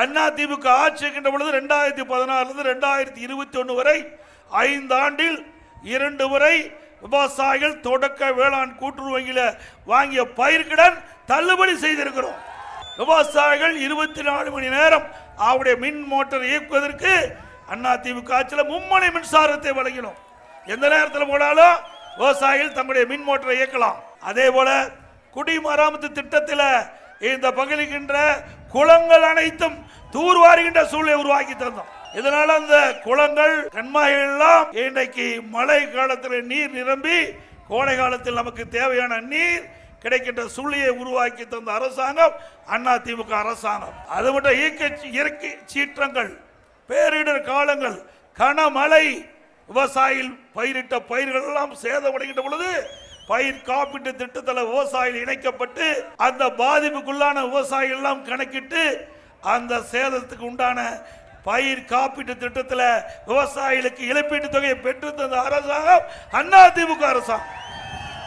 அதிமுக ஆட்சி இருக்கின்ற பொழுது 2016 2021 வரை 5 ஆண்டில் 2 முறை விவசாயிகள் தொடக்க வேளாண் கூட்டுறவு வங்கியில் வாங்கிய பயிர்க்கடன் தள்ளுபடி செய்திருக்கிறோம். விவசாயிகள் 24 மணி நேரம் அவருடைய மின் மோட்டார் இயக்குவதற்கு அதிமுக ஆட்சியில் மும்முனை மின்சாரத்தை வழங்கினோம். எந்த நேரத்தில் போனாலும் விவசாயிகள் தங்களுடைய மின் மோட்டாரை இயக்கலாம். அதே போல குடிமராமத்து திட்டத்தில் இந்த பகுதிக்கின்ற குளங்கள் அனைத்தும் தூர்வாருகின்ற சூழலை உருவாக்கி தந்தோம். இதனால அந்த குளங்கள் கண்மாய்கள் எல்லாம் இன்றைக்கு மழை காலத்தில் நீர் நிரம்பி கோடை காலத்தில் நமக்கு தேவையான நீர் கிடைக்கின்ற சூழ்நிலையை உருவாக்கி தந்த அரசாங்கம் அதிமுக அரசாங்கம். அது மட்டும் இயற்கை சீற்றங்கள், பேரிடர் காலங்கள், கனமழை, விவசாயிகள் பயிரிட்ட பயிர்கள் எல்லாம் சேதமடைகின்ற பொழுது பயிர் காப்பீட்டு திட்டத்தில் விவசாயிகள் இணைக்கப்பட்டு அந்த பாதிப்புக்குள்ளான விவசாயிகள் எல்லாம் கணக்கிட்டு அந்த சேதத்துக்கு உண்டான பயிர் காப்பீட்டு திட்டத்தில் விவசாயிகளுக்கு இழப்பீட்டு தொகையை பெற்று தந்த அரசாங்கம் அதிமுக அரசாங்கம்.